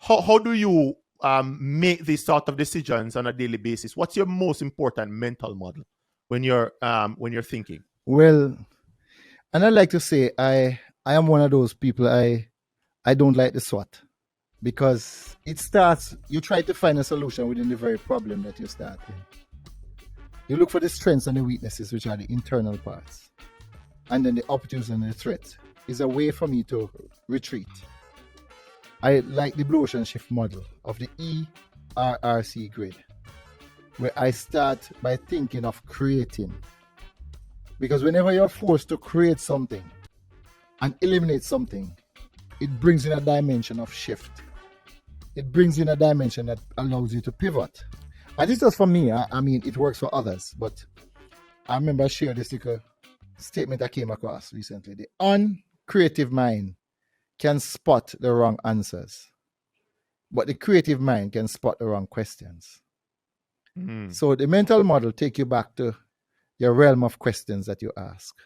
how do you make these sort of decisions on a daily basis? What's your most important mental model when you're thinking? Well, and I like to say I am one of those people. I don't like the SWOT, because it starts, you try to find a solution within the very problem that you start in. You look for the strengths and the weaknesses, which are the internal parts, and then the opportunities and the threats is a way for me to retreat. I like the blow and shift model of the ERRC grid, where I start by thinking of creating. Because whenever you're forced to create something and eliminate something, it brings in a dimension of shift. It brings in a dimension that allows you to pivot. And this is for me. I mean, it works for others, but I remember I shared this little statement I came across recently. The uncreative mind can spot the wrong answers, but the creative mind can spot the wrong questions. So the mental model take you back to your realm of questions that you ask.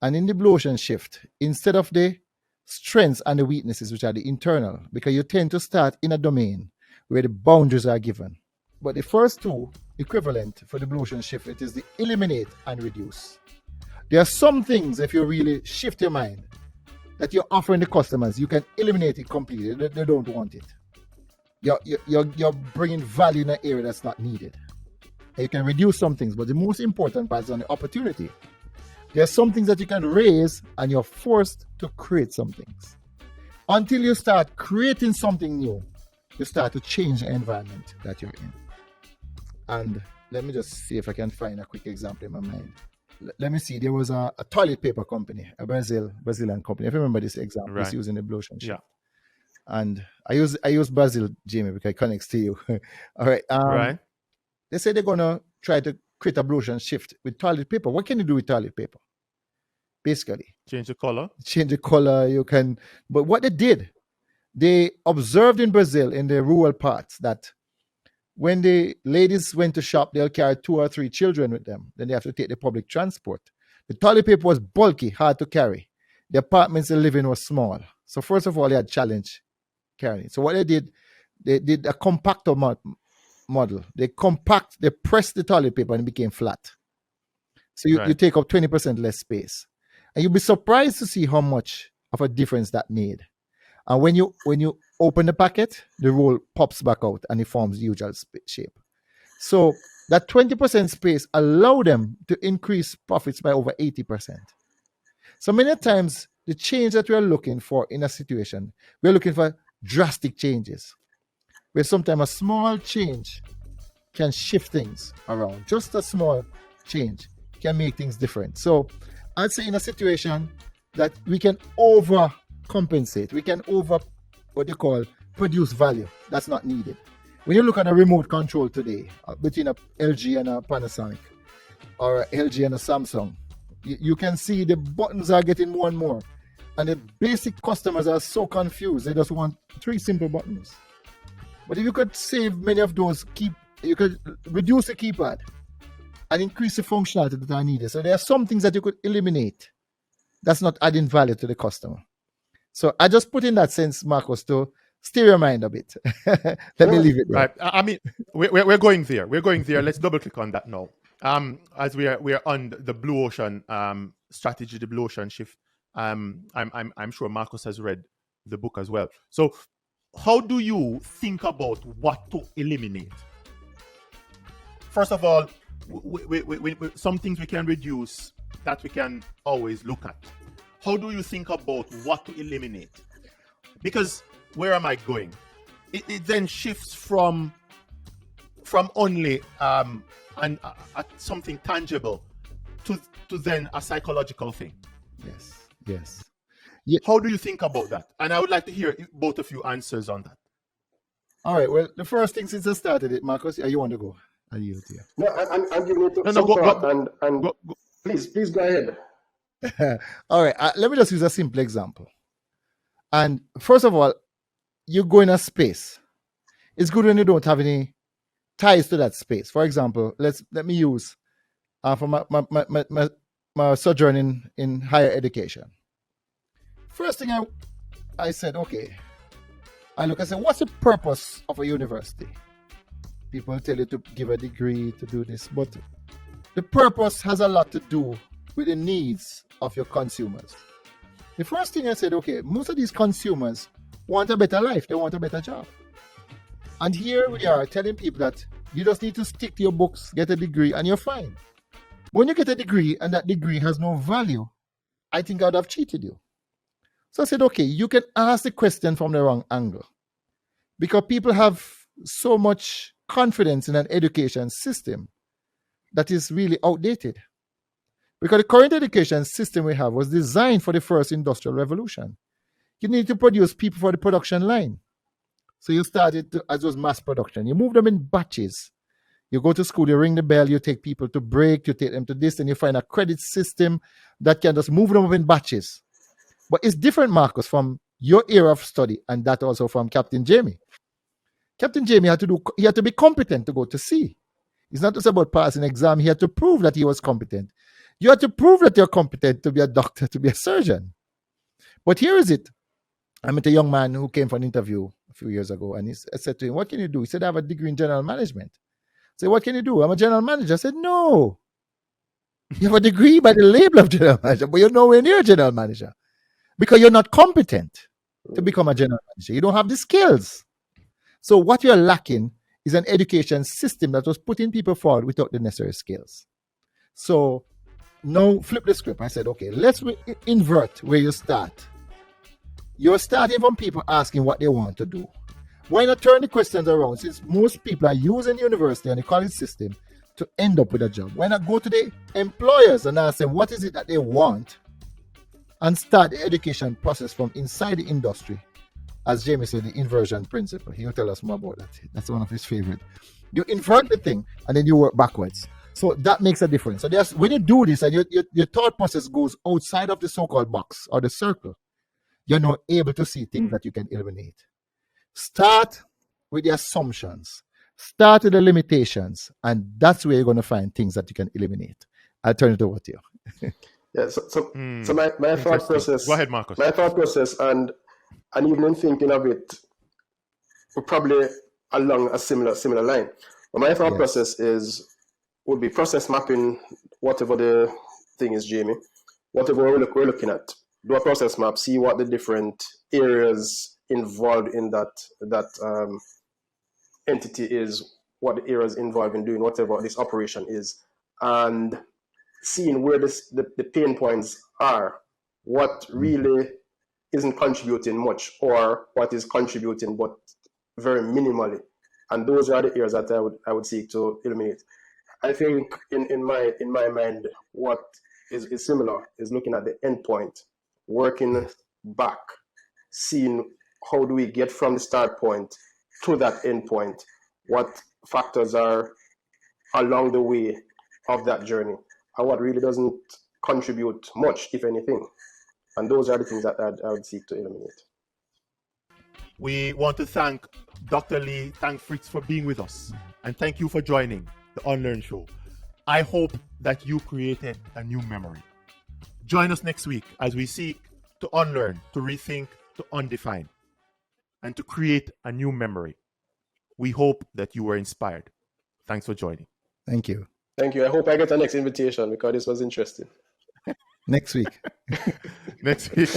And in the blow and shift, instead of the strengths and the weaknesses, which are the internal, because you tend to start in a domain where the boundaries are given. But the first two, equivalent for the blow and shift, it is the eliminate and reduce. There are some things, if you really shift your mind, that you're offering the customers, you can eliminate it completely. They don't want it. You're bringing value in an area that's not needed. And you can reduce some things, but the most important part is on the opportunity. There are some things that you can raise, and you're forced to create some things. Until you start creating something new, you start to change the environment that you're in. And let me just see if I can find a quick example in my mind. Let me see. There was a toilet paper company, a Brazilian company. If you remember this example, Right. it's using the blow and shift. Yeah. And I use Brazil, Jamie, because it connects to you. All right. Right. They say they're gonna try to create a blow and shift with toilet paper. What can you do with toilet paper? Basically, Change the color. change the color. You can, but what they did, they observed in Brazil, in the rural parts, that when the ladies went to shop, they'll carry 2 or 3 children with them. Then they have to take the public transport. The toilet paper was bulky, hard to carry. The apartments they live in were small. So first of all, they had challenge carrying. So what they did a compactor model. They pressed the toilet paper and it became flat. So you take up 20% less space. And you'll be surprised to see how much of a difference that made. And when you open the packet, the roll pops back out and it forms the usual shape. So that 20% space allowed them to increase profits by over 80%. So many times, the change that we're looking for in a situation, we're looking for drastic changes, where sometimes a small change can shift things around. Just a small change can make things different. So I'd say in a situation that we can overcompensate, we can produce value that's not needed. When you look at a remote control today, between a LG and a Panasonic, or a LG and a Samsung, you can see the buttons are getting more and more. And the basic customers are so confused. They just want 3 simple buttons. But if you could save many of those, you could reduce the keypad and increase the functionality that are needed. So there are some things that you could eliminate that's not adding value to the customer. So I just put in that sense, Marcus, to steer your mind a bit. Let me leave it there. Right. I mean, we're going there. We're going there. Let's double click on that now. As we are on the blue ocean strategy, the blue ocean shift. I'm sure Marcus has read the book as well. So how do you think about what to eliminate? First of all, we some things we can reduce that we can always look at. How do you think about what to eliminate? Because where am I going? It then shifts from only something tangible to then a psychological thing. Yes. How do you think about that? And I would like to hear both of you answers on that. All right. Well, the first thing since I started it, Marcus, you want to go? I'll yield to you. No, I'm giving it some thought. Go. Please go ahead. All right. Let me just use a simple example. And first of all, you go in a space. It's good when you don't have any ties to that space. For example, let me use for my sojourn in higher education. First thing I said, okay, I look and say, what's the purpose of a university? People tell you to give a degree, to do this, but the purpose has a lot to do with the needs of your consumers. The first thing I said, okay, most of these consumers want a better life, they want a better job. And here we are telling people that you just need to stick to your books, get a degree, and you're fine. When you get a degree and that degree has no value, I think I would have cheated you. So I said, okay, you can ask the question from the wrong angle. Because people have so much confidence in an education system that is really outdated. Because the current education system we have was designed for the first industrial revolution. You need to produce people for the production line. So you started as was mass production. You move them in batches. You go to school, you ring the bell, you take people to break, you take them to this, and you find a credit system that can just move them up in batches. But it's different, Marcus, from your era of study and that also from Captain Jamie. Captain Jamie had to be competent to go to sea. It's not just about passing an exam. He had to prove that he was competent. You had to prove that you're competent to be a doctor, to be a surgeon. But here is it. I met a young man who came for an interview a few years ago, and I said to him, what can you do? He said, I have a degree in general management. I said, what can you do? I'm a general manager. I said, no. You have a degree by the label of general manager, but you're nowhere near a general manager because you're not competent to become a general manager. You don't have the skills. So what you're lacking is an education system that was putting people forward without the necessary skills. So now flip the script. I said, okay, let's invert where you start. You're starting from people asking what they want to do. Why not turn the questions around, since most people are using the university and the college system to end up with a job? Why not go to the employers and ask them what is it that they want and start the education process from inside the industry? As Jamie said, the inversion principle. He'll tell us more about that. That's one of his favorite. You invert the thing and then you work backwards. So that makes a difference. So when you do this and your thought process goes outside of the so-called box or the circle, you're now able to see things that you can eliminate. Start with the assumptions. Start with the limitations. And that's where you're going to find things that you can eliminate. I'll turn it over to you. Yeah, so my thought process. Go ahead, Marcus. My thought process and even in thinking of it, we're probably along a similar line. But my thought process would be process mapping, whatever the thing is, Jamie, whatever we're looking at. Do a process map, see what the different areas involved in that entity is, what the areas involved in doing whatever this operation is, and seeing where the pain points are, what really isn't contributing much or what is contributing but very minimally. And those are the areas that I would seek to eliminate. I think in my mind, what is similar is looking at the endpoint, working back, seeing how do we get from the start point to that endpoint, what factors are along the way of that journey, and what really doesn't contribute much, if anything. And those are the things that I would seek to eliminate. We want to thank Dr. Lee, thank Fritz for being with us, and thank you for joining the Unlearn Show. I hope that you created a new memory. Join us next week as we seek to unlearn, to rethink, to undefine, and to create a new memory. We hope that you were inspired. Thanks for joining. Thank you. Thank you. I hope I get a next invitation because this was interesting. Next week. Next week.